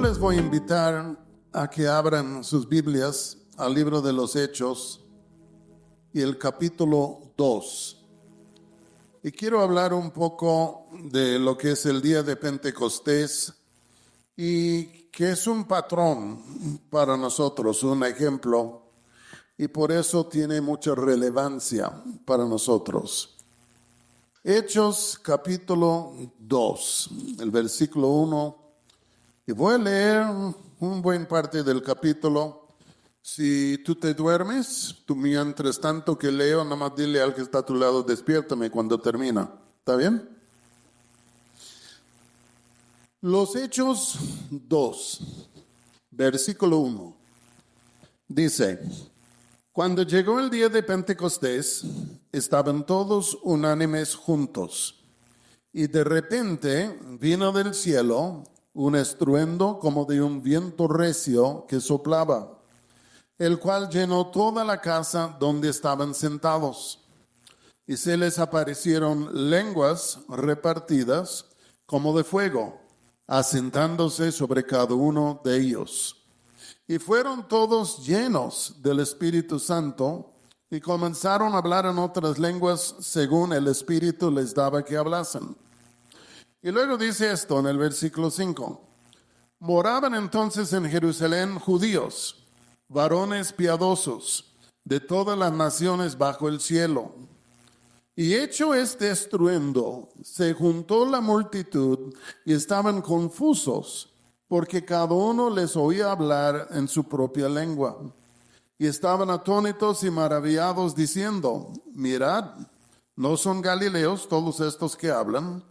les voy a invitar a que abran sus Biblias al libro de los Hechos y el capítulo 2. Y quiero hablar un poco de lo que es el día de Pentecostés y que es un patrón para nosotros, un ejemplo, y por eso tiene mucha relevancia para nosotros. Hechos capítulo 2, el versículo 1, y voy a leer un buen parte del capítulo. Si tú te duermes, tú mientras tanto que leo, nada más dile al que está a tu lado, despiértame cuando termina. ¿Está bien? Los Hechos 2, versículo 1, dice: Cuando llegó el día de Pentecostés, estaban todos unánimes juntos, y de repente vino del cielo un estruendo como de un viento recio que soplaba, el cual llenó toda la casa donde estaban sentados. Y se les aparecieron lenguas repartidas como de fuego, asentándose sobre cada uno de ellos. Y fueron todos llenos del Espíritu Santo y comenzaron a hablar en otras lenguas según el Espíritu les daba que hablasen. Y luego dice esto en el versículo 5. Moraban entonces en Jerusalén judíos, varones piadosos, de todas las naciones bajo el cielo. Y hecho este estruendo, se juntó la multitud y estaban confusos, porque cada uno les oía hablar en su propia lengua. Y estaban atónitos y maravillados, diciendo: Mirad, ¿no son galileos todos estos que hablan?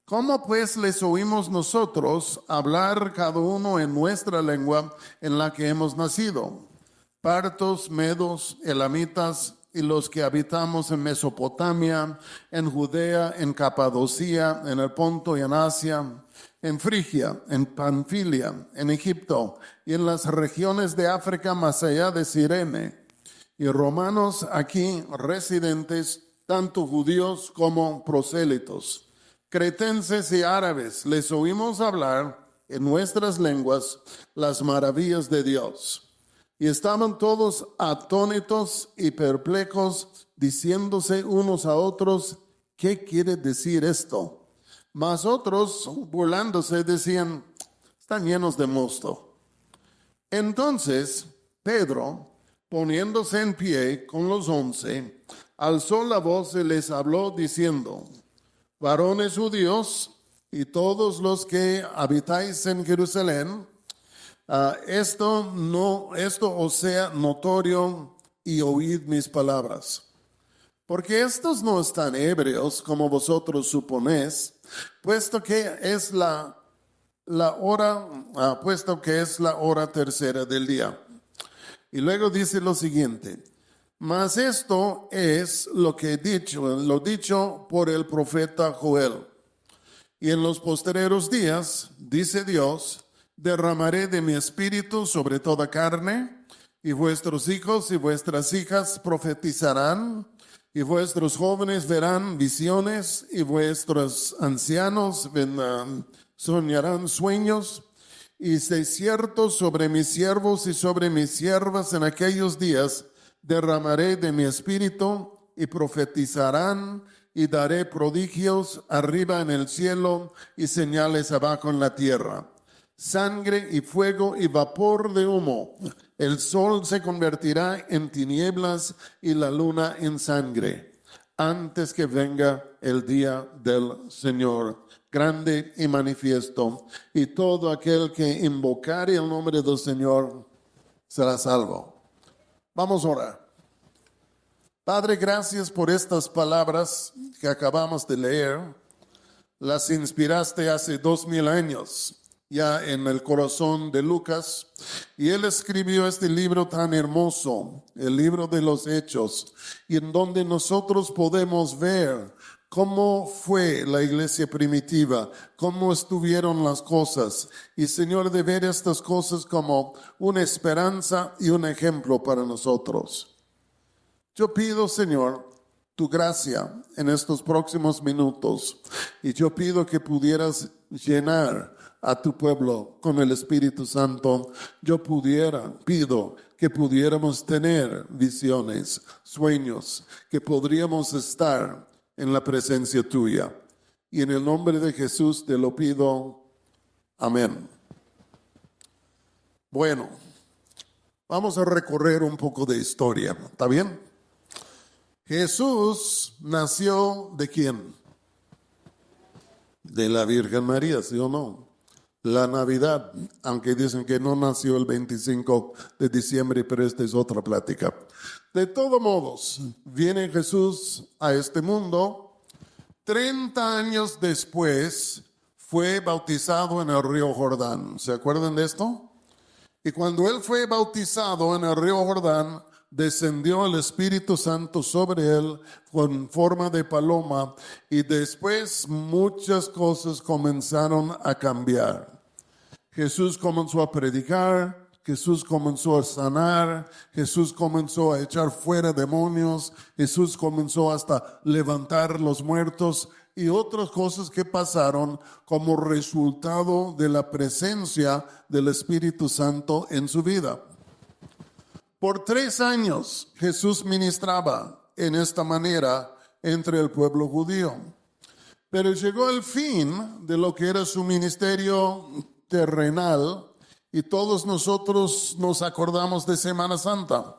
¿Cómo pues les oímos nosotros hablar cada uno en nuestra lengua en la que hemos nacido? Partos, medos, elamitas, y los que habitamos en Mesopotamia, en Judea, en Capadocia, en el Ponto y en Asia, en Frigia, en Panfilia, en Egipto y en las regiones de África más allá de Cirene, y romanos aquí residentes, tanto judíos como prosélitos, cretenses y árabes, les oímos hablar en nuestras lenguas las maravillas de Dios. Y estaban todos atónitos y perplejos, diciéndose unos a otros: ¿qué quiere decir esto? Mas otros, burlándose, decían: están llenos de mosto. Entonces Pedro, poniéndose en pie con los 11, alzó la voz y les habló diciendo: varones judíos y todos los que habitáis en Jerusalén, esto os sea notorio, y oíd mis palabras. Porque estos no están ebrios como vosotros suponéis, puesto que es la hora tercera del día. Y luego dice lo siguiente: mas esto es lo dicho por el profeta Joel. Y en los postreros días, dice Dios, derramaré de mi espíritu sobre toda carne, y vuestros hijos y vuestras hijas profetizarán, y vuestros jóvenes verán visiones, y vuestros ancianos soñarán sueños. Y de cierto sobre mis siervos y sobre mis siervas en aquellos días derramaré de mi espíritu, y profetizarán, y daré prodigios arriba en el cielo y señales abajo en la tierra: sangre y fuego y vapor de humo. El sol se convertirá en tinieblas y la luna en sangre, antes que venga el día del Señor, grande y manifiesto. Y todo aquel que invocare el nombre del Señor será salvo. Vamos a orar. Padre, gracias por estas palabras que acabamos de leer. Las inspiraste hace 2000 años, ya en el corazón de Lucas, y él escribió este libro tan hermoso, el libro de los Hechos, y en donde nosotros podemos ver cómo fue la iglesia primitiva, cómo estuvieron las cosas, y Señor, de ver estas cosas como una esperanza y un ejemplo para nosotros. Yo pido, Señor, tu gracia en estos próximos minutos, y yo pido que pudieras llenar a tu pueblo con el Espíritu Santo, pido que pudiéramos tener visiones, sueños, que podríamos estar en la presencia tuya. Y en el nombre de Jesús te lo pido. Amén. Bueno, vamos a recorrer un poco de historia, ¿está bien? Jesús nació ¿de quién? De la Virgen María, ¿sí o no? La Navidad, aunque dicen que no nació el 25 de diciembre, pero esta es otra plática. De todos modos, viene Jesús a este mundo. 30 años después fue bautizado en el río Jordán. ¿Se acuerdan de esto? Y cuando él fue bautizado en el río Jordán, descendió el Espíritu Santo sobre él con forma de paloma, y después muchas cosas comenzaron a cambiar. Jesús comenzó a predicar, Jesús comenzó a sanar, Jesús comenzó a echar fuera demonios, Jesús comenzó hasta levantar los muertos y otras cosas que pasaron como resultado de la presencia del Espíritu Santo en su vida. Por 3 años Jesús ministraba en esta manera entre el pueblo judío. Pero llegó el fin de lo que era su ministerio terrenal y todos nosotros nos acordamos de Semana Santa.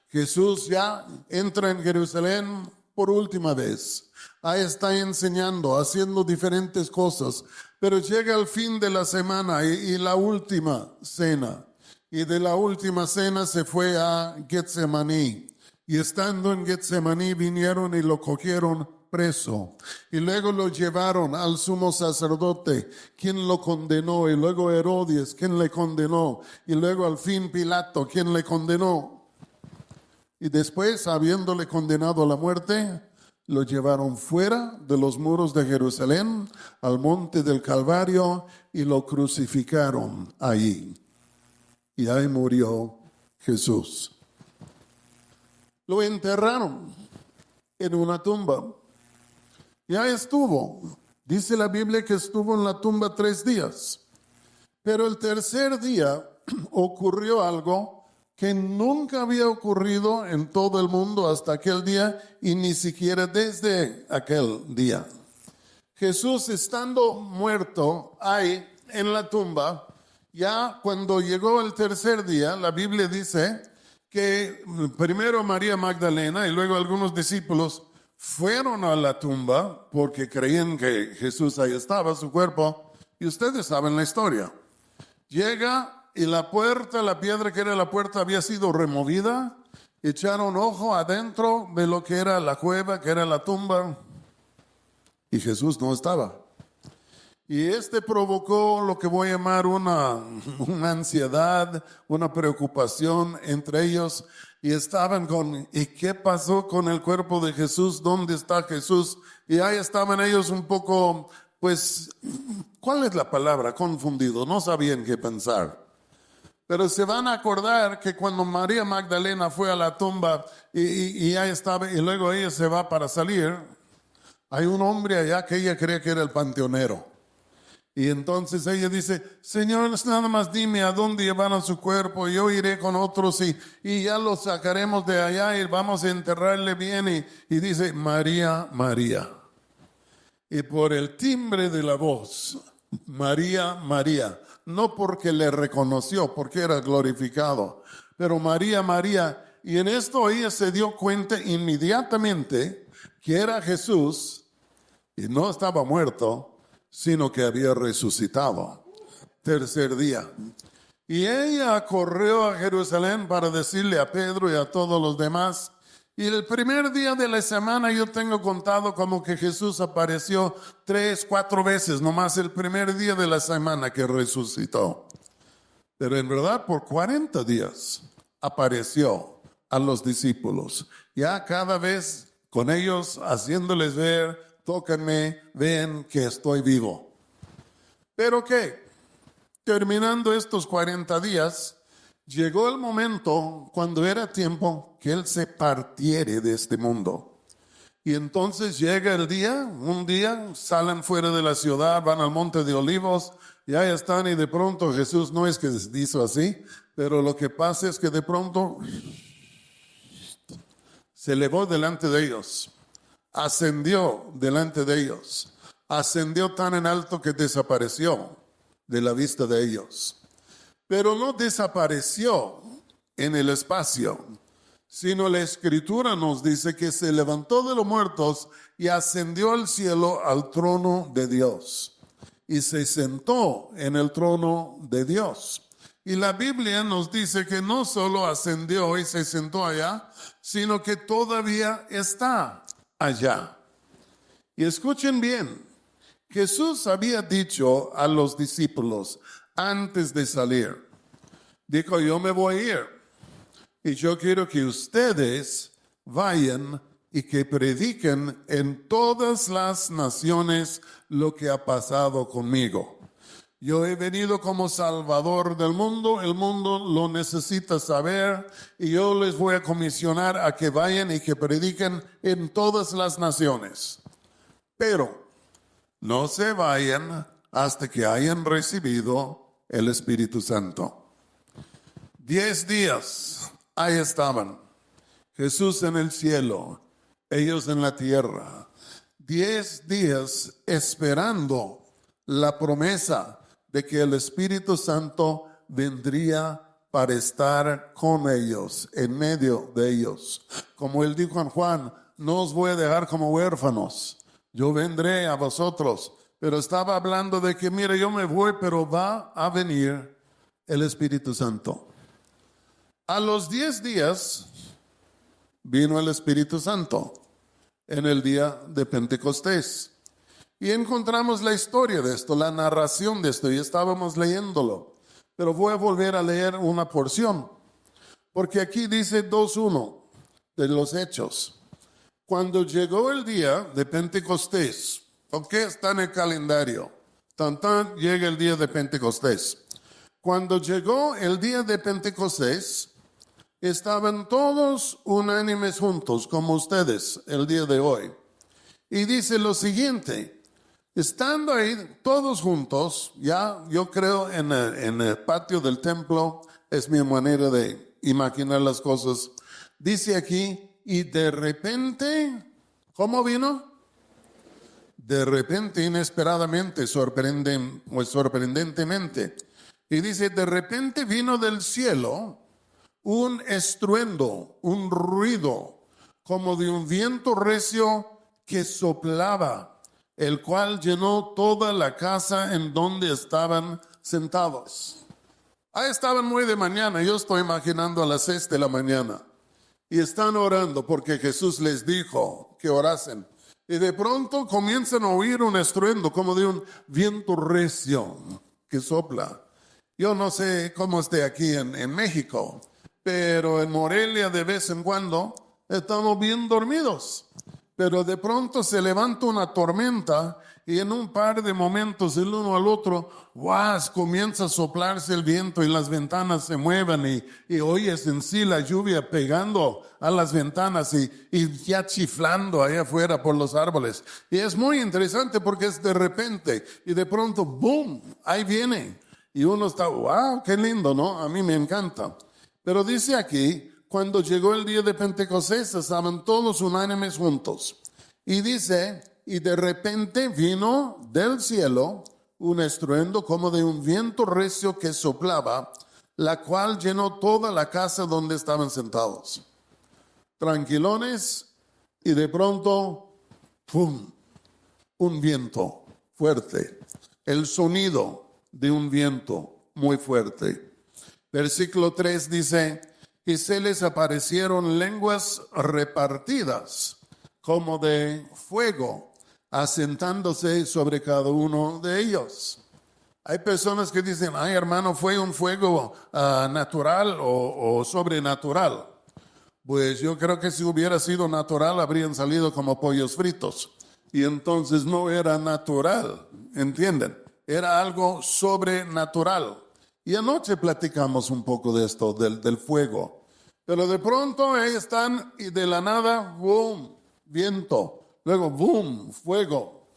Jesús ya entra en Jerusalén por última vez. Ahí está enseñando, haciendo diferentes cosas. Pero llega el fin de la semana y la última cena. Y de la última cena se fue a Getsemaní. Y estando en Getsemaní vinieron y lo cogieron preso. Y luego lo llevaron al sumo sacerdote, quien lo condenó. Y luego Herodes, quien le condenó. Y luego al fin Pilato, quien le condenó. Y después, habiéndole condenado a la muerte, lo llevaron fuera de los muros de Jerusalén, al monte del Calvario, y lo crucificaron allí. Y ahí murió Jesús. Lo enterraron en una tumba. Y ahí estuvo. Dice la Biblia que estuvo en la tumba 3 días. Pero el tercer día ocurrió algo que nunca había ocurrido en todo el mundo hasta aquel día y ni siquiera desde aquel día. Jesús, estando muerto ahí en la tumba, ya cuando llegó el tercer día, la Biblia dice que primero María Magdalena y luego algunos discípulos fueron a la tumba porque creían que Jesús ahí estaba, su cuerpo, y ustedes saben la historia. Llega y la puerta, la piedra que era la puerta había sido removida, echaron ojo adentro de lo que era la cueva, que era la tumba, y Jesús no estaba. Y provocó lo que voy a llamar una ansiedad, una preocupación entre ellos. Y estaban ¿y qué pasó con el cuerpo de Jesús? ¿Dónde está Jesús? Y ahí estaban ellos un poco, pues, ¿cuál es la palabra? Confundidos, no sabían qué pensar. Pero se van a acordar que cuando María Magdalena fue a la tumba y ahí estaba, y luego ella se va para salir, hay un hombre allá que ella cree que era el panteonero. Y entonces ella dice, Señor, nada más dime a dónde llevaron su cuerpo, yo iré con otros y ya lo sacaremos de allá y vamos a enterrarle bien. Y dice, María, María. Y por el timbre de la voz, María, María, no porque le reconoció, porque era glorificado, pero María, María. Y en esto ella se dio cuenta inmediatamente que era Jesús y no estaba muerto, sino que había resucitado. Tercer día. Y ella corrió a Jerusalén para decirle a Pedro y a todos los demás. Y el primer día de la semana yo tengo contado como que Jesús apareció 3, 4 veces, nomás el primer día de la semana que resucitó. Pero en verdad por 40 días apareció a los discípulos. Ya cada vez con ellos haciéndoles ver, tóquenme, ven que estoy vivo. Pero ¿qué? Terminando estos 40 días, llegó el momento cuando era tiempo que Él se partiere de este mundo. Y entonces llega el día, un día salen fuera de la ciudad, van al Monte de Olivos, y ahí están, y de pronto Jesús no es que hizo así, pero lo que pasa es que de pronto se elevó delante de ellos, ascendió delante de ellos, ascendió tan en alto que desapareció de la vista de ellos. Pero no desapareció en el espacio, sino la Escritura nos dice que se levantó de los muertos y ascendió al cielo, al trono de Dios, y se sentó en el trono de Dios. Y la Biblia nos dice que no solo ascendió y se sentó allá, sino que todavía está allá. Y escuchen bien, Jesús había dicho a los discípulos antes de salir, dijo, yo me voy a ir y yo quiero que ustedes vayan y que prediquen en todas las naciones lo que ha pasado conmigo. Yo he venido como Salvador del mundo, el mundo lo necesita saber y yo les voy a comisionar a que vayan y que prediquen en todas las naciones. Pero no se vayan hasta que hayan recibido el Espíritu Santo. 10 días, ahí estaban, Jesús en el cielo, ellos en la tierra. 10 días esperando la promesa de que el Espíritu Santo vendría para estar con ellos, en medio de ellos. Como él dijo en Juan, no os voy a dejar como huérfanos, yo vendré a vosotros. Pero estaba hablando de que, mire, yo me voy, pero va a venir el Espíritu Santo. A los 10 días vino el Espíritu Santo en el día de Pentecostés. Y encontramos la historia de esto, la narración de esto, y estábamos leyéndolo. Pero voy a volver a leer una porción, porque aquí dice 2:1 de los Hechos. Cuando llegó el día de Pentecostés, ¿ok? Está en el calendario. Llega el día de Pentecostés. Cuando llegó el día de Pentecostés, estaban todos unánimes juntos, como ustedes, el día de hoy. Y dice lo siguiente. Estando ahí todos juntos, ya yo creo en el patio del templo, es mi manera de imaginar las cosas. Dice aquí, y de repente, ¿cómo vino? De repente, inesperadamente, sorprendentemente. Y dice, de repente vino del cielo un estruendo, un ruido, como de un viento recio que soplaba, el cual llenó toda la casa en donde estaban sentados. Ahí estaban muy de mañana, yo estoy imaginando a las 6 de la mañana, y están orando porque Jesús les dijo que orasen. Y de pronto comienzan a oír un estruendo como de un viento recio que sopla. Yo no sé cómo esté aquí en México, pero en Morelia de vez en cuando estamos bien dormidos. Pero de pronto se levanta una tormenta y en un par de momentos el uno al otro, ¡guas!, comienza a soplarse el viento y las ventanas se mueven y oyes en sí la lluvia pegando a las ventanas y ya chiflando allá afuera por los árboles. Y es muy interesante porque es de repente y de pronto, ¡boom!, ahí viene. Y uno está, ¡wow!, qué lindo, ¿no? A mí me encanta. Pero dice aquí, cuando llegó el día de Pentecostés, estaban todos unánimes juntos. Y dice, y de repente vino del cielo un estruendo como de un viento recio que soplaba, la cual llenó toda la casa donde estaban sentados. Tranquilones, y de pronto, ¡pum!, un viento fuerte. El sonido de un viento muy fuerte. Versículo 3 dice, y se les aparecieron lenguas repartidas como de fuego, asentándose sobre cada uno de ellos. Hay personas que dicen, ay hermano, fue un fuego natural o sobrenatural. Pues yo creo que si hubiera sido natural habrían salido como pollos fritos. Y entonces no era natural, ¿entienden? Era algo sobrenatural. Y anoche platicamos un poco de esto, del fuego. Pero de pronto ahí están y de la nada, boom, viento. Luego, boom, fuego.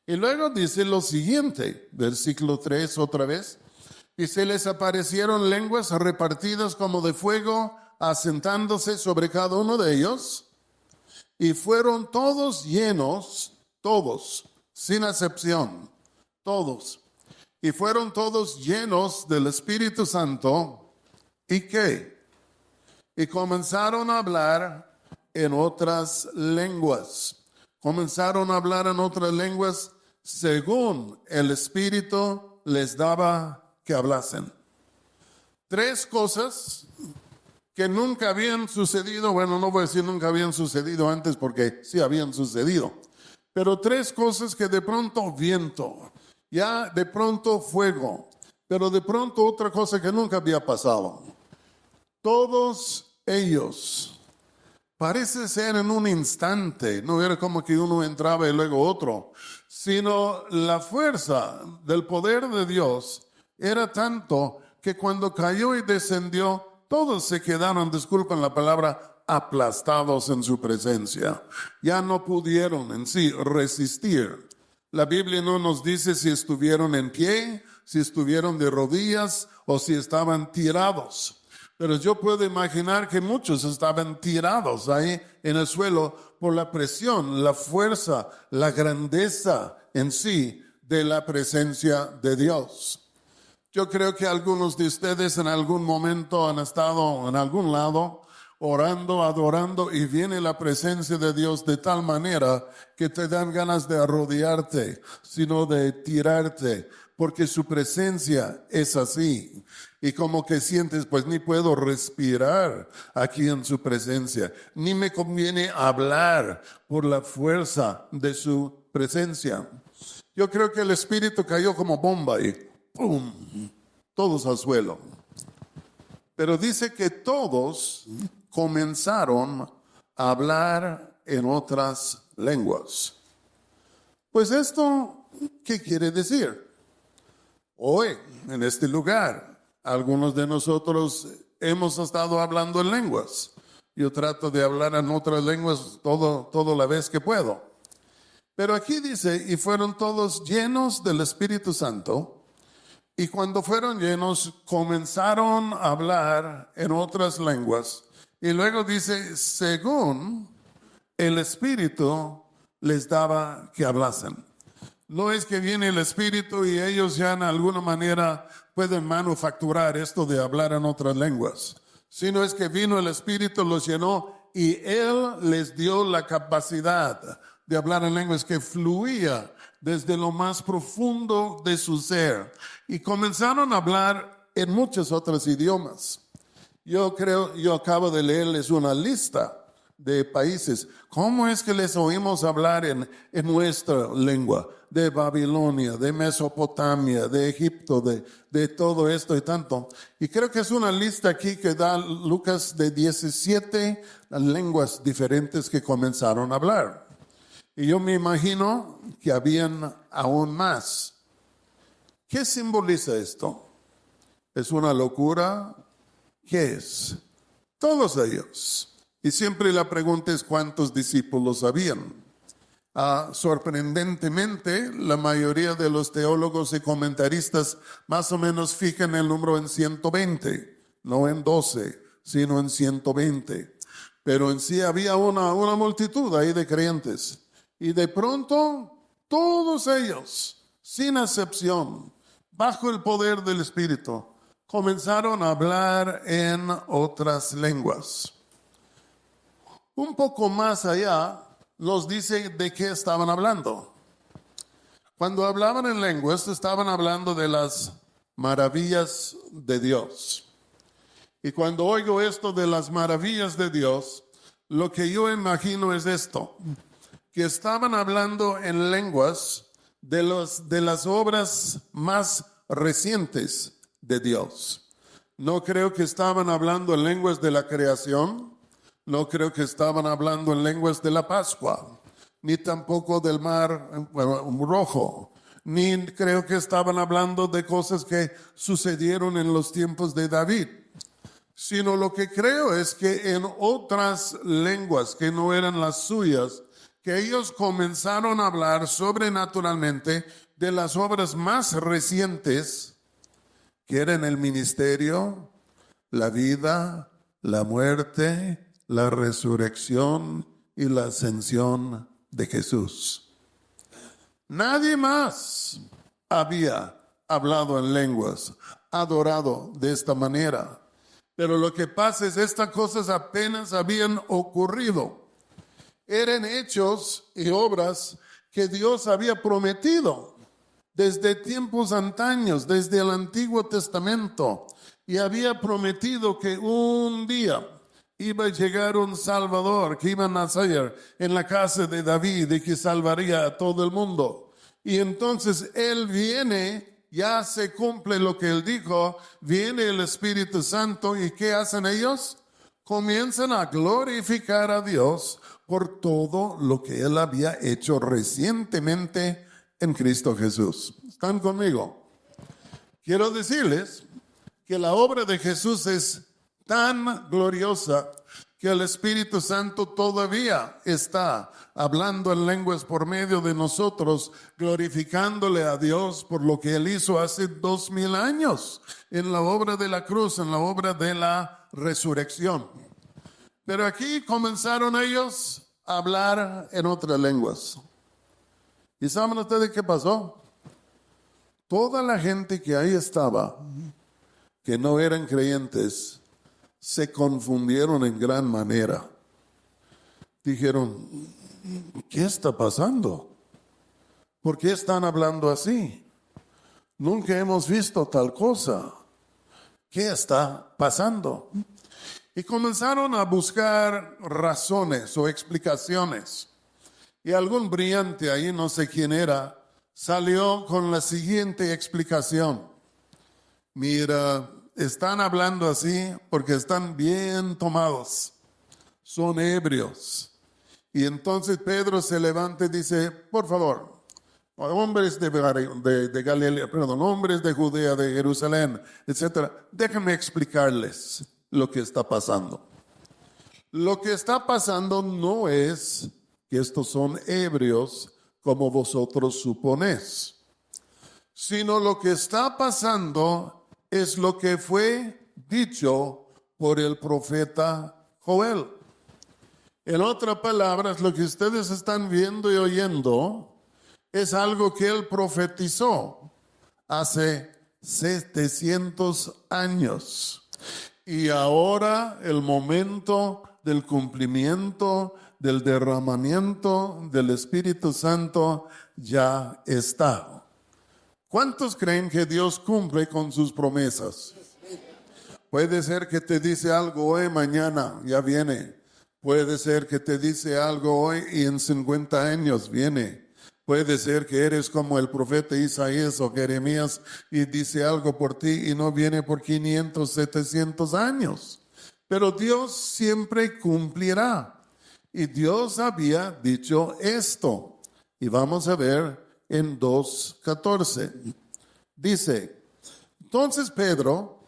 Y luego dice lo siguiente, versículo 3 otra vez. Y se les aparecieron lenguas repartidas como de fuego, asentándose sobre cada uno de ellos. Y fueron todos llenos, todos, sin excepción, todos. Y fueron todos llenos del Espíritu Santo. ¿Y qué? Y comenzaron a hablar en otras lenguas. Comenzaron a hablar en otras lenguas según el Espíritu les daba que hablasen. Tres cosas que nunca habían sucedido. Bueno, no voy a decir nunca habían sucedido antes porque sí habían sucedido. Pero tres cosas que de pronto viento, ya de pronto fuego, pero de pronto otra cosa que nunca había pasado. Todos ellos, parece ser en un instante, no era como que uno entraba y luego otro, sino la fuerza del poder de Dios era tanto que cuando cayó y descendió, todos se quedaron, disculpen la palabra, aplastados en su presencia. Ya no pudieron en sí resistir. La Biblia no nos dice si estuvieron en pie, si estuvieron de rodillas o si estaban tirados. Pero yo puedo imaginar que muchos estaban tirados ahí en el suelo por la presión, la fuerza, la grandeza en sí de la presencia de Dios. Yo creo que algunos de ustedes en algún momento han estado en algún lado orando, adorando, y viene la presencia de Dios de tal manera que te dan ganas de arrodillarte, sino de tirarte, porque su presencia es así. Y como que sientes, pues ni puedo respirar aquí en su presencia, ni me conviene hablar por la fuerza de su presencia. Yo creo que el Espíritu cayó como bomba y ¡pum! Todos al suelo. Pero dice que todos comenzaron a hablar en otras lenguas. Pues esto, ¿qué quiere decir? Hoy, en este lugar, algunos de nosotros hemos estado hablando en lenguas. Yo trato de hablar en otras lenguas toda la vez que puedo. Pero aquí dice, y fueron todos llenos del Espíritu Santo, y cuando fueron llenos, comenzaron a hablar en otras lenguas. Y luego dice, según el Espíritu les daba que hablasen. No es que viene el Espíritu y ellos ya en alguna manera pueden manufacturar esto de hablar en otras lenguas, sino es que vino el Espíritu, los llenó y Él les dio la capacidad de hablar en lenguas que fluía desde lo más profundo de su ser. Y comenzaron a hablar en muchos otros idiomas. Yo acabo de leerles una lista de países. ¿Cómo es que les oímos hablar en nuestra lengua? De Babilonia, de Mesopotamia, de Egipto, de todo esto y tanto. Y creo que es una lista aquí que da Lucas de 17 lenguas diferentes que comenzaron a hablar. Y yo me imagino que habían aún más. ¿Qué simboliza esto? ¿Es una locura? ¿Qué es? Todos ellos. Y siempre la pregunta es ¿cuántos discípulos habían? Sorprendentemente, la mayoría de los teólogos y comentaristas más o menos fijan el número en 120, no en 12, sino en 120. Pero en sí había una multitud ahí de creyentes. Y de pronto, todos ellos, sin excepción, bajo el poder del Espíritu, comenzaron a hablar en otras lenguas. Un poco más allá, nos dice de qué estaban hablando. Cuando hablaban en lenguas, estaban hablando de las maravillas de Dios. Y cuando oigo esto de las maravillas de Dios, lo que yo imagino es esto, que estaban hablando en lenguas de las obras más recientes de Dios. No creo que estaban hablando en lenguas de la creación, no creo que estaban hablando en lenguas de la Pascua, ni tampoco del Mar Rojo, ni creo que estaban hablando de cosas que sucedieron en los tiempos de David, sino lo que creo es que en otras lenguas que no eran las suyas, que ellos comenzaron a hablar sobrenaturalmente de las obras más recientes, que eran el ministerio, la vida, la muerte, la resurrección y la ascensión de Jesús. Nadie más había hablado en lenguas, adorado de esta manera. Pero lo que pasa es, estas cosas apenas habían ocurrido. Eran hechos y obras que Dios había prometido desde tiempos antaños, desde el Antiguo Testamento. Y había prometido que un día iba a llegar un Salvador, que iba a nacer en la casa de David y que salvaría a todo el mundo. Y entonces Él viene. Ya se cumple lo que Él dijo, viene el Espíritu Santo y ¿qué hacen ellos? Comienzan a glorificar a Dios por todo lo que Él había hecho recientemente en Cristo Jesús. ¿Están conmigo? Quiero decirles que la obra de Jesús es tan gloriosa que el Espíritu Santo todavía está hablando en lenguas por medio de nosotros, glorificándole a Dios por lo que Él hizo hace 2000 años en la obra de la cruz, en la obra de la resurrección. Pero aquí comenzaron ellos a hablar en otras lenguas. ¿Y saben ustedes qué pasó? Toda la gente que ahí estaba, que no eran creyentes, se confundieron en gran manera. Dijeron, ¿qué está pasando? ¿Por qué están hablando así? Nunca hemos visto tal cosa. ¿Qué está pasando? Y comenzaron a buscar razones o explicaciones. Y algún brillante ahí, no sé quién era, salió con la siguiente explicación. Mira, están hablando así porque están bien tomados, son ebrios. Y entonces Pedro se levanta y dice, por favor, hombres de Galilea, perdón, hombres de Judea, de Jerusalén, etcétera, déjenme explicarles lo que está pasando. Lo que está pasando no es que estos son ebrios como vosotros suponéis, sino lo que está pasando es lo que fue dicho por el profeta Joel. En otras palabras, lo que ustedes están viendo y oyendo es algo que él profetizó hace 700 años. Y ahora el momento del cumplimiento, del derramamiento del Espíritu Santo ya está. ¿Cuántos creen que Dios cumple con sus promesas? Puede ser que te dice algo hoy, mañana ya viene. Puede ser que te dice algo hoy y en 50 años viene. Puede ser que eres como el profeta Isaías o Jeremías y dice algo por ti y no viene por 500, 700 años. Pero Dios siempre cumplirá. Y Dios había dicho esto. Y vamos a ver en 2:14. Dice, entonces Pedro,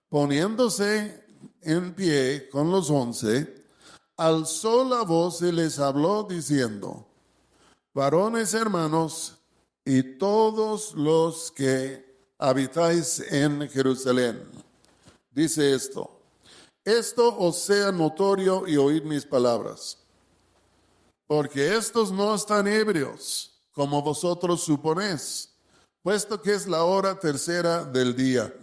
poniéndose en pie con los 11, alzó la voz y les habló diciendo, varones hermanos y todos los que habitáis en Jerusalén, dice esto os sea notorio y oíd mis palabras, porque estos no están ebrios, como vosotros suponéis, puesto que es la hora tercera del día.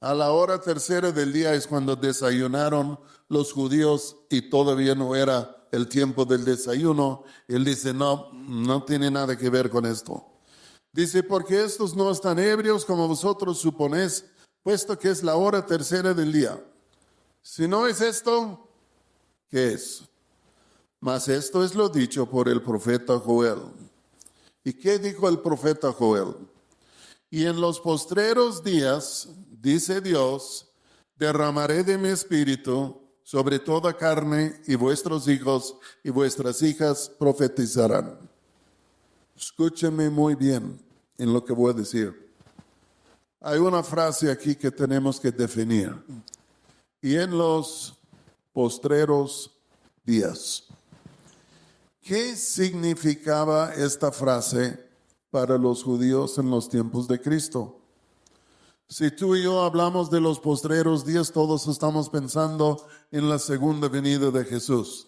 A la hora tercera del día es cuando desayunaron los judíos y todavía no era el tiempo del desayuno. Él dice, no tiene nada que ver con esto. Dice, porque estos no están ebrios como vosotros suponéis, puesto que es la hora tercera del día. Si no es esto, ¿qué es? Mas esto es lo dicho por el profeta Joel. ¿Y qué dijo el profeta Joel? Y en los postreros días, dice Dios, derramaré de mi espíritu sobre toda carne, y vuestros hijos y vuestras hijas profetizarán. Escúcheme muy bien en lo que voy a decir. Hay una frase aquí que tenemos que definir. Y en los postreros días. ¿Qué significaba esta frase para los judíos en los tiempos de Cristo? Si tú y yo hablamos de los postreros días, todos estamos pensando en la segunda venida de Jesús.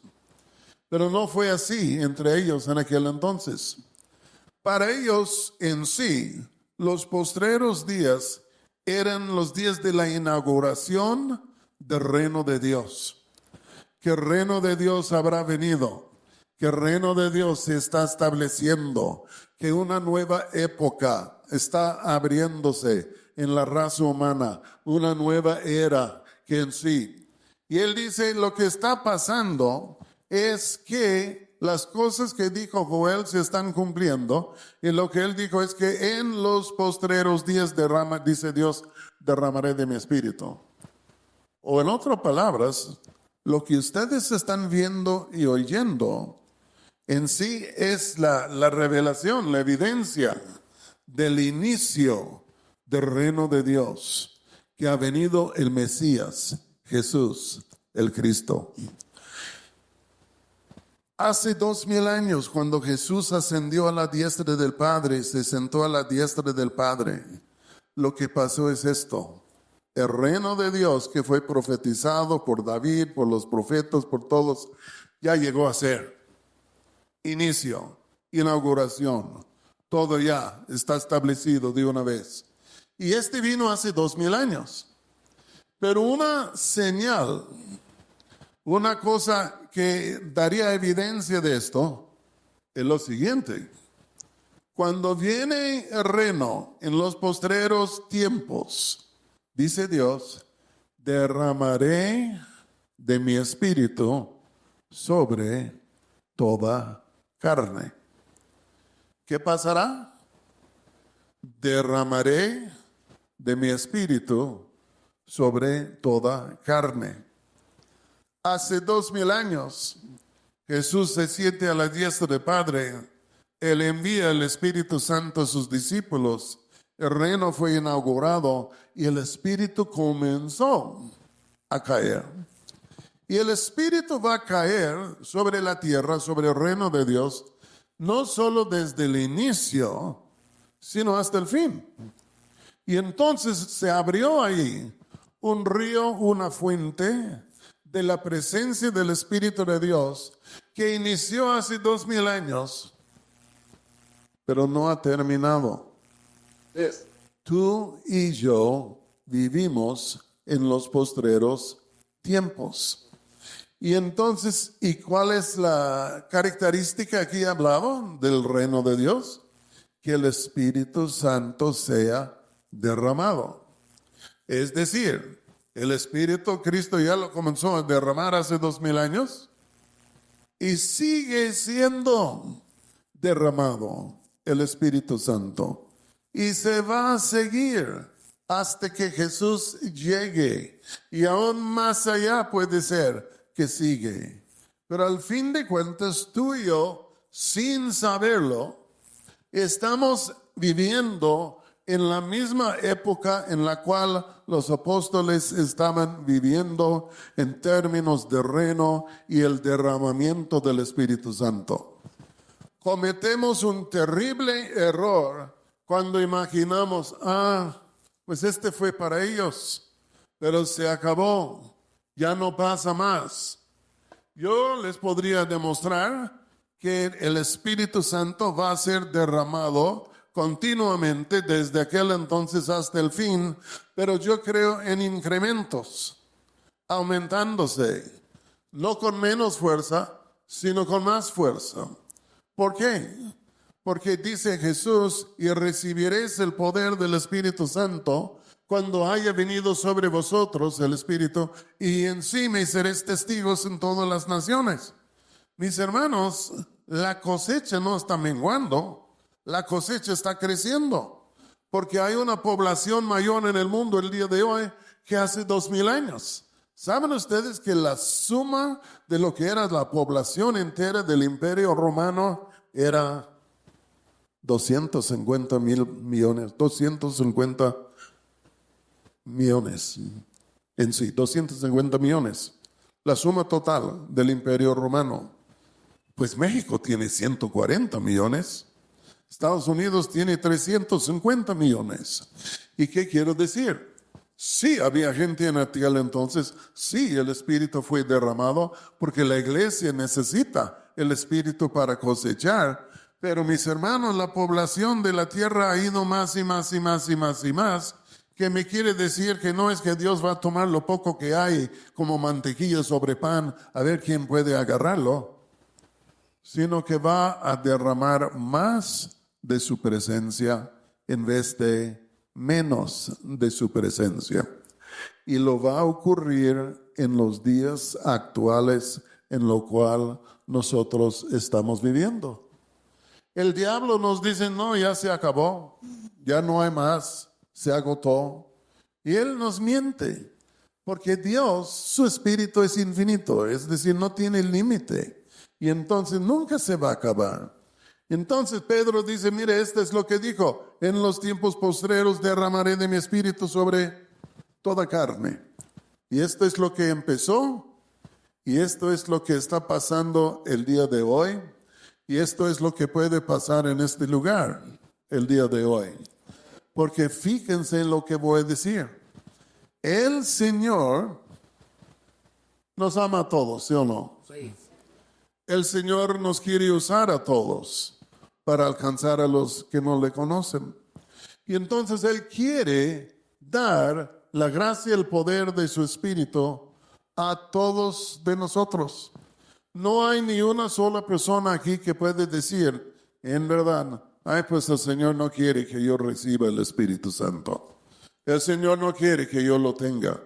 Pero no fue así entre ellos en aquel entonces. Para ellos en sí, los postreros días eran los días de la inauguración del reino de Dios. Que el reino de Dios habrá venido, que el reino de Dios se está estableciendo, que una nueva época está abriéndose en la raza humana, una nueva era que en sí. Y él dice, lo que está pasando es que las cosas que dijo Joel se están cumpliendo, y lo que él dijo es que en los postreros días dice Dios, derramaré de mi espíritu. O en otras palabras, lo que ustedes están viendo y oyendo en sí es la revelación, la evidencia del inicio del reino de Dios, que ha venido el Mesías, Jesús, el Cristo. Hace 2000 años, cuando Jesús ascendió a la diestra del Padre, se sentó a la diestra del Padre, lo que pasó es esto. El reino de Dios que fue profetizado por David, por los profetas, por todos, ya llegó a ser. Inicio, inauguración, todo ya está establecido de una vez. Y este vino hace 2000 años. Pero una señal, una cosa que daría evidencia de esto, es lo siguiente. Cuando viene el reino en los postreros tiempos, dice Dios, derramaré de mi espíritu sobre toda carne. ¿Qué pasará? Derramaré de mi espíritu sobre toda carne. Hace 2000 años, Jesús se siente a la diestra del Padre. Él envía el Espíritu Santo a sus discípulos. El reino fue inaugurado y el Espíritu comenzó a caer. Y el Espíritu va a caer sobre la tierra, sobre el reino de Dios, no solo desde el inicio, sino hasta el fin. Y entonces se abrió ahí un río, una fuente de la presencia del Espíritu de Dios que inició hace 2000 años, pero no ha terminado. Tú y yo vivimos en los postreros tiempos. Y entonces, ¿y cuál es la característica aquí hablaba del reino de Dios? Que el Espíritu Santo sea derramado. Es decir, el Espíritu Cristo ya lo comenzó a derramar hace 2000 años y sigue siendo derramado el Espíritu Santo. Y se va a seguir hasta que Jesús llegue. Y aún más allá puede ser que sigue. Pero al fin de cuentas, tú y yo, sin saberlo, estamos viviendo en la misma época en la cual los apóstoles estaban viviendo en términos de reino y el derramamiento del Espíritu Santo. Cometemos un terrible error cuando imaginamos, pues este fue para ellos, pero se acabó, ya no pasa más. Yo les podría demostrar que el Espíritu Santo va a ser derramado continuamente desde aquel entonces hasta el fin, pero yo creo en incrementos, aumentándose, no con menos fuerza, sino con más fuerza. ¿Por qué? Porque dice Jesús, y recibiréis el poder del Espíritu Santo cuando haya venido sobre vosotros el Espíritu, y en sí me seréis testigos en todas las naciones. Mis hermanos, la cosecha no está menguando, la cosecha está creciendo, porque hay una población mayor en el mundo el día de hoy que hace 2000 años. ¿Saben ustedes que la suma de lo que era la población entera del Imperio Romano era 250 millones en sí, 250 millones, la suma total del Imperio Romano? Pues México tiene 140 millones. Estados Unidos tiene 350 millones. ¿Y qué quiero decir? Sí, había gente en aquel entonces. Sí, el Espíritu fue derramado porque la iglesia necesita el Espíritu para cosechar. Pero mis hermanos, la población de la tierra ha ido más y más y más y más y más. Que me quiere decir que no es que Dios va a tomar lo poco que hay como mantequilla sobre pan a ver quién puede agarrarlo, sino que va a derramar más de su presencia en vez de menos de su presencia. Y lo va a ocurrir en los días actuales en lo cual nosotros estamos viviendo. El diablo nos dice, no, ya se acabó, ya no hay más, se agotó. Y él nos miente, porque Dios, su espíritu es infinito, es decir, no tiene límite. Y entonces nunca se va a acabar. Entonces Pedro dice, mire, esto es lo que dijo, en los tiempos postreros derramaré de mi espíritu sobre toda carne. Y esto es lo que empezó, y esto es lo que está pasando el día de hoy. Y esto es lo que puede pasar en este lugar el día de hoy. Porque fíjense en lo que voy a decir. El Señor nos ama a todos, ¿sí o no? Sí. El Señor nos quiere usar a todos para alcanzar a los que no le conocen. Y entonces Él quiere dar la gracia y el poder de su Espíritu a todos de nosotros. No hay ni una sola persona aquí que puede decir, en verdad, ay, pues el Señor no quiere que yo reciba el Espíritu Santo. El Señor no quiere que yo lo tenga.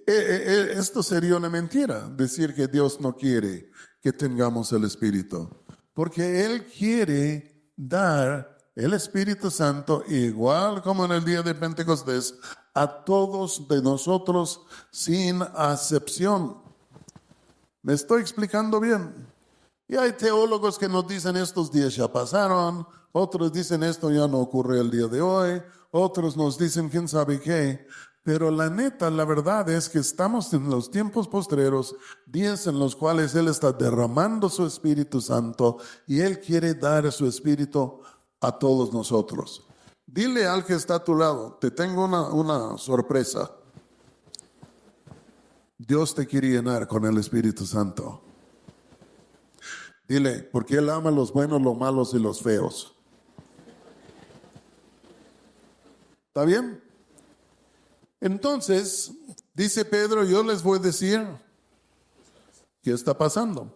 Esto sería una mentira, decir que Dios no quiere que tengamos el Espíritu. Porque Él quiere dar el Espíritu Santo, igual como en el día de Pentecostés, a todos de nosotros sin acepción. ¿Me estoy explicando bien? Y hay teólogos que nos dicen estos días ya pasaron, otros dicen esto ya no ocurre el día de hoy, otros nos dicen quién sabe qué. Pero la neta, la verdad es que estamos en los tiempos postreros, días en los cuales Él está derramando su Espíritu Santo y Él quiere dar su Espíritu a todos nosotros. Dile al que está a tu lado, te tengo una sorpresa. Dios te quiere llenar con el Espíritu Santo. Dile, porque Él ama a los buenos, los malos y los feos. ¿Está bien? Entonces, dice Pedro, yo les voy a decir qué está pasando.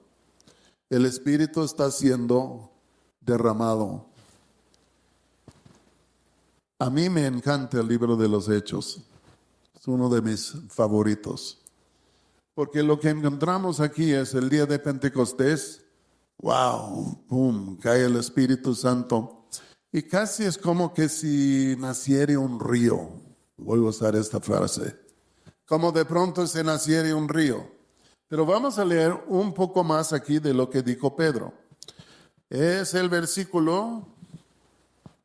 El Espíritu está siendo derramado. A mí me encanta el libro de los Hechos. Es uno de mis favoritos. Porque lo que encontramos aquí es el día de Pentecostés. ¡Wow! ¡Pum! Cae el Espíritu Santo. Y casi es como que si naciera un río. Voy a usar esta frase. Como de pronto se naciera un río. Pero vamos a leer un poco más aquí de lo que dijo Pedro. Es el versículo.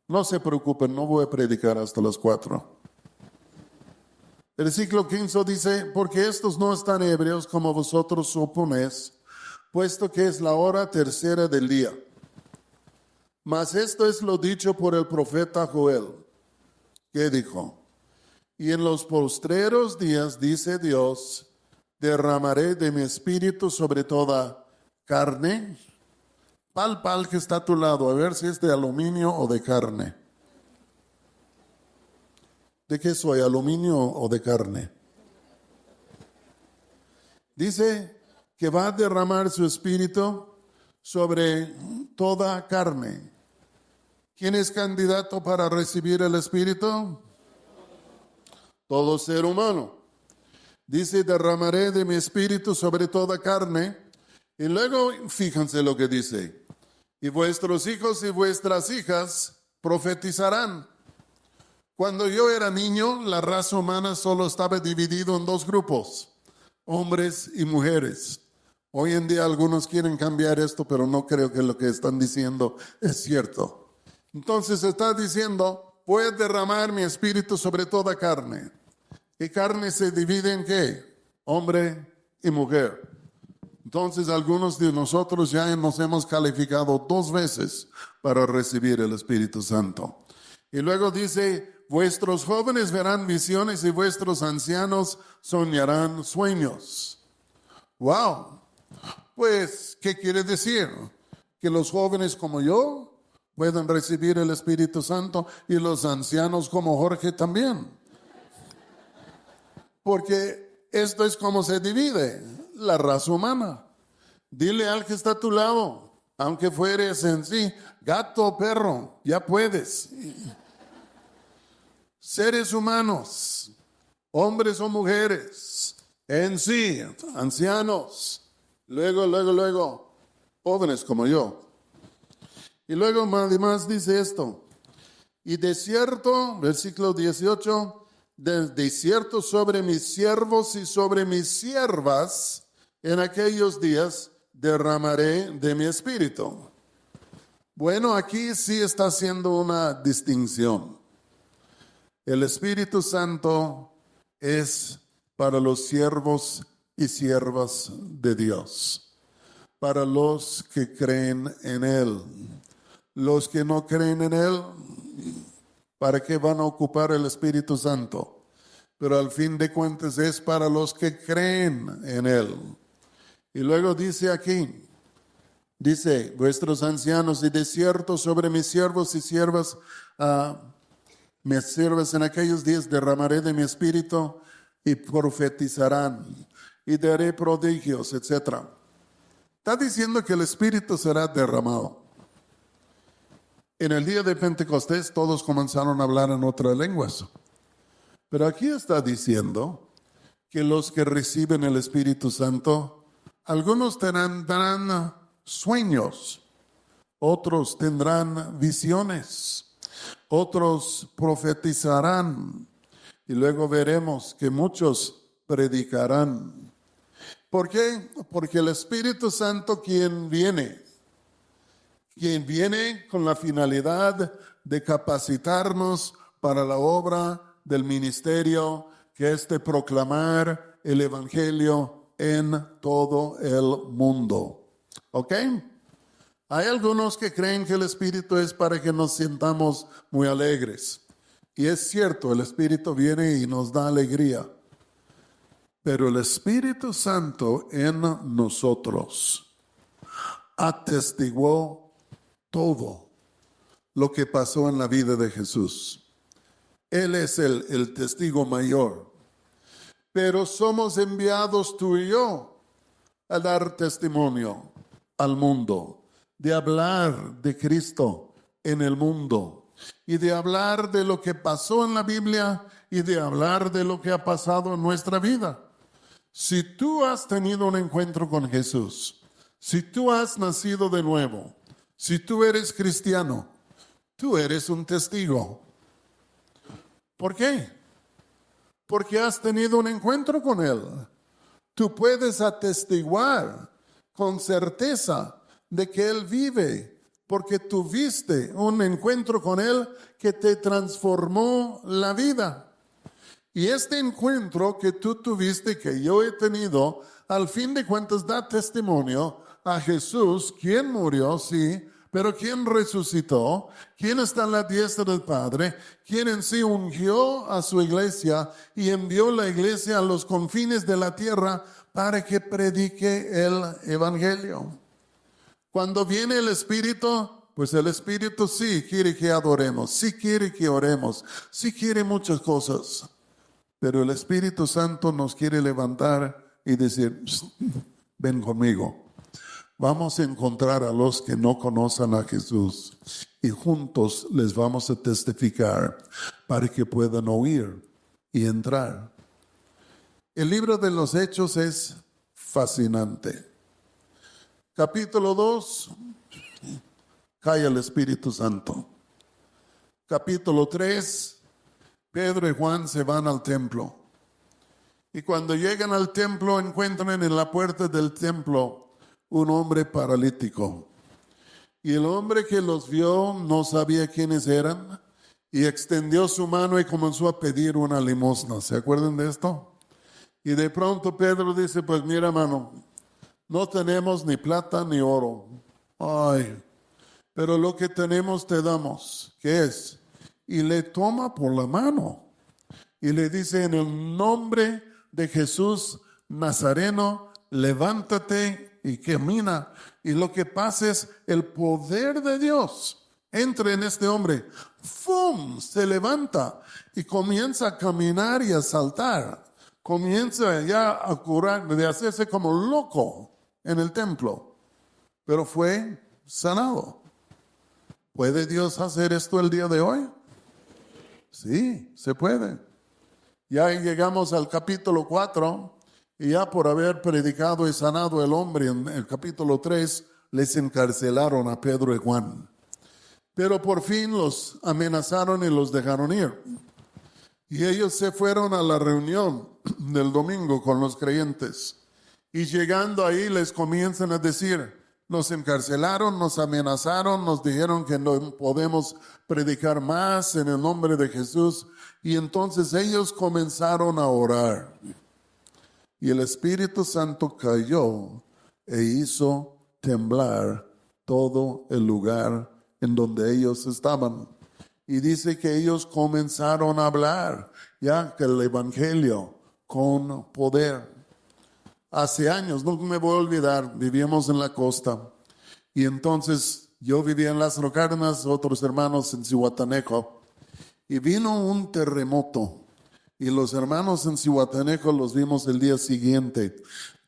No se preocupen, no voy a predicar hasta las 4. Versículo 15 dice, porque estos no están ebrios como vosotros suponéis, puesto que es la hora tercera del día. Mas esto es lo dicho por el profeta Joel, que dijo, y en los postreros días, dice Dios, derramaré de mi espíritu sobre toda carne. Pal que está a tu lado, a ver si es de aluminio o de carne. ¿De qué soy, aluminio o de carne? Dice que va a derramar su espíritu sobre toda carne. ¿Quién es candidato para recibir el espíritu? Todo ser humano. Dice, derramaré de mi espíritu sobre toda carne. Y luego, fíjense lo que dice. Y vuestros hijos y vuestras hijas profetizarán. Cuando yo era niño, la raza humana solo estaba dividida en 2 grupos, hombres y mujeres. Hoy en día algunos quieren cambiar esto, pero no creo que lo que están diciendo es cierto. Entonces está diciendo, voy a derramar mi espíritu sobre toda carne. ¿Y carne se divide en qué? Hombre y mujer. Entonces algunos de nosotros ya nos hemos calificado 2 veces para recibir el Espíritu Santo. Y luego dice, vuestros jóvenes verán visiones y vuestros ancianos soñarán sueños. ¡Wow! Pues, ¿qué quiere decir? Que los jóvenes como yo pueden recibir el Espíritu Santo y los ancianos como Jorge también. Porque esto es como se divide la raza humana. Dile al que está a tu lado, aunque fueres en sí gato o perro, ya puedes. Seres humanos, hombres o mujeres, en sí, ancianos, luego, jóvenes como yo. Y luego además dice esto, y de cierto, versículo 18, de cierto sobre mis siervos y sobre mis siervas, en aquellos días derramaré de mi espíritu. Bueno, aquí sí está haciendo una distinción. El Espíritu Santo es para los siervos y siervas de Dios, para los que creen en Él. Los que no creen en Él, ¿para qué van a ocupar el Espíritu Santo? Pero al fin de cuentas es para los que creen en Él. Y luego dice aquí, dice, vuestros ancianos y de cierto sobre mis siervos y siervas, me sirves en aquellos días, derramaré de mi espíritu y profetizarán y daré prodigios, etc. Está diciendo que el espíritu será derramado. En el día de Pentecostés todos comenzaron a hablar en otras lenguas. Pero aquí está diciendo que los que reciben el Espíritu Santo, algunos tendrán sueños, otros tendrán visiones. Otros profetizarán y luego veremos que muchos predicarán. ¿Por qué? Porque el Espíritu Santo, quien viene con la finalidad de capacitarnos para la obra del ministerio, que es de proclamar el Evangelio en todo el mundo. ¿Ok? Hay algunos que creen que el Espíritu es para que nos sintamos muy alegres. Y es cierto, el Espíritu viene y nos da alegría. Pero el Espíritu Santo en nosotros atestiguó todo lo que pasó en la vida de Jesús. Él es el testigo mayor. Pero somos enviados tú y yo a dar testimonio al mundo, de hablar de Cristo en el mundo y de hablar de lo que pasó en la Biblia y de hablar de lo que ha pasado en nuestra vida. Si tú has tenido un encuentro con Jesús, si tú has nacido de nuevo, si tú eres cristiano, tú eres un testigo. ¿Por qué? Porque has tenido un encuentro con Él. Tú puedes atestiguar con certeza de que Él vive, porque tuviste un encuentro con Él que te transformó la vida. Y este encuentro que tú tuviste, que yo he tenido, al fin de cuentas da testimonio a Jesús, quien murió, sí, pero quien resucitó, quien está a la diestra del Padre, quien en sí ungió a su iglesia y envió la iglesia a los confines de la tierra para que predique el Evangelio. Cuando viene el Espíritu, pues el Espíritu sí quiere que adoremos, sí quiere que oremos, sí quiere muchas cosas. Pero el Espíritu Santo nos quiere levantar y decir, ven conmigo. Vamos a encontrar a los que no conocen a Jesús y juntos les vamos a testificar para que puedan oír y entrar. El libro de los Hechos es fascinante. Capítulo 2, cae el Espíritu Santo. Capítulo 3, Pedro y Juan se van al templo. Y cuando llegan al templo encuentran en la puerta del templo un hombre paralítico. Y el hombre que los vio no sabía quiénes eran y extendió su mano y comenzó a pedir una limosna. ¿Se acuerdan de esto? Y de pronto Pedro dice, pues mira, mano, No tenemos ni plata ni oro. Ay, pero lo que tenemos te damos. ¿Qué es? Y le toma por la mano y le dice, en el nombre de Jesús Nazareno, levántate y camina. Y lo que pasa es el poder de Dios entra en este hombre. ¡Fum! Se levanta y comienza a caminar y a saltar. Comienza ya a curar, de hacerse como loco en el templo. Pero fue sanado. ¿Puede Dios hacer esto el día de hoy? Sí, se puede. Ya llegamos al capítulo 4 y ya por haber predicado y sanado el hombre en el capítulo 3, les encarcelaron a Pedro y Juan. Pero por fin los amenazaron y los dejaron ir. Y ellos se fueron a la reunión del domingo con los creyentes. Y llegando ahí les comienzan a decir, nos encarcelaron, nos amenazaron, nos dijeron que no podemos predicar más en el nombre de Jesús. Y entonces ellos comenzaron a orar. Y el Espíritu Santo cayó e hizo temblar todo el lugar en donde ellos estaban. Y dice que ellos comenzaron a hablar ya que el Evangelio con poder. Hace años, no me voy a olvidar, vivíamos en la costa. Y entonces yo vivía en Lázaro Cárdenas, otros hermanos en Zihuatanejo. Y vino un terremoto. Y los hermanos en Zihuatanejo los vimos el día siguiente,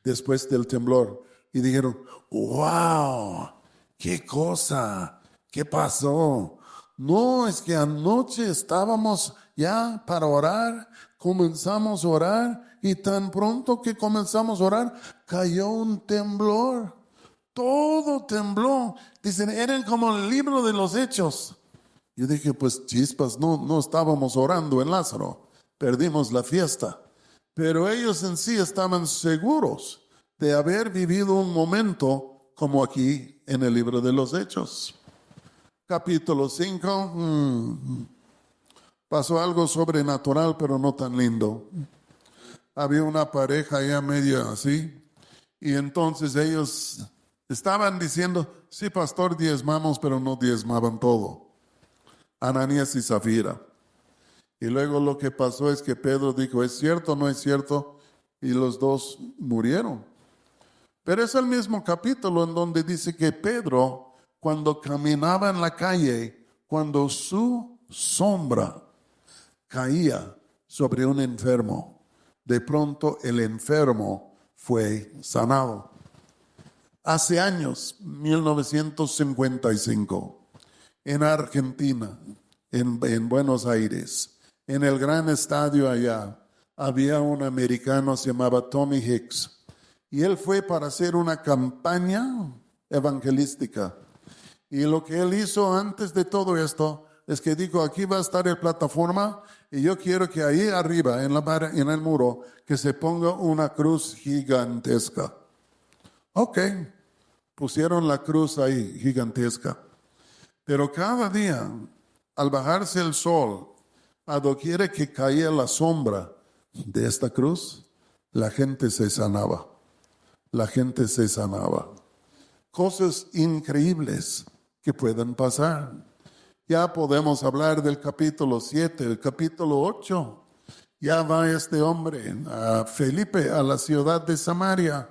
después del temblor. Y dijeron, ¡wow! ¡Qué cosa! ¿Qué pasó? No, es que anoche estábamos ya para orar, comenzamos a orar y tan pronto que comenzamos a orar, cayó un temblor. Todo tembló. Dicen, eran como el libro de los Hechos. Yo dije, pues chispas, no estábamos orando en Lázaro. Perdimos la fiesta. Pero ellos en sí estaban seguros de haber vivido un momento como aquí en el libro de los Hechos. Capítulo 5, pasó algo sobrenatural, pero no tan lindo. Había una pareja ya medio así, y entonces ellos estaban diciendo, sí, pastor, diezmamos, pero no diezmaban todo. Ananías y Zafira. Y luego lo que pasó es que Pedro dijo, ¿es cierto o no es cierto? Y los dos murieron. Pero es el mismo capítulo en donde dice que Pedro, cuando caminaba en la calle, cuando su sombra caía sobre un enfermo, de pronto el enfermo fue sanado. Hace años, 1955, en Argentina, en Buenos Aires, en el gran estadio allá, había un americano, se llamaba Tommy Hicks, y él fue para hacer una campaña evangelística. Y lo que él hizo antes de todo esto es que dijo, aquí va a estar la plataforma y yo quiero que ahí arriba, en el muro, que se ponga una cruz gigantesca. Ok, pusieron la cruz ahí, gigantesca. Pero cada día, al bajarse el sol, a doquiera que caía la sombra de esta cruz, la gente se sanaba. La gente se sanaba. Cosas increíbles que pueden pasar. Ya podemos hablar del capítulo 7, el capítulo 8. Ya va este hombre, Felipe, a la ciudad de Samaria.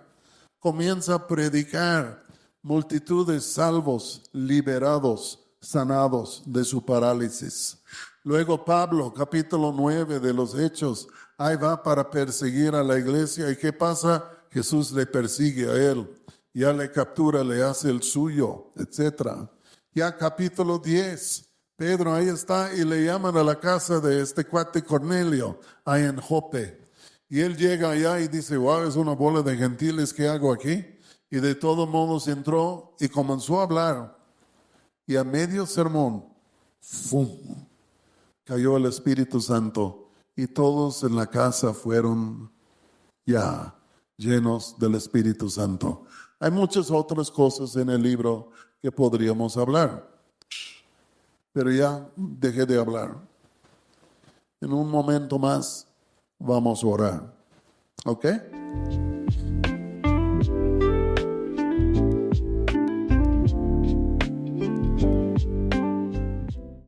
Comienza a predicar, multitudes salvos, liberados, sanados de su parálisis. Luego Pablo, capítulo 9 de los Hechos, ahí va para perseguir a la iglesia. ¿Y qué pasa? Jesús le persigue a él. Ya le captura, le hace el suyo, etc. Ya capítulo 10, Pedro ahí está y le llaman a la casa de este cuate Cornelio, ahí en Jope. Y él llega allá y dice, wow, es una bola de gentiles, ¿qué hago aquí? Y de todos modos entró y comenzó a hablar. Y a medio sermón, ¡fum!, cayó el Espíritu Santo y todos en la casa fueron ya llenos del Espíritu Santo. Hay muchas otras cosas en el libro que podríamos hablar, pero ya dejé de hablar. En un momento más vamos a orar. ¿Ok?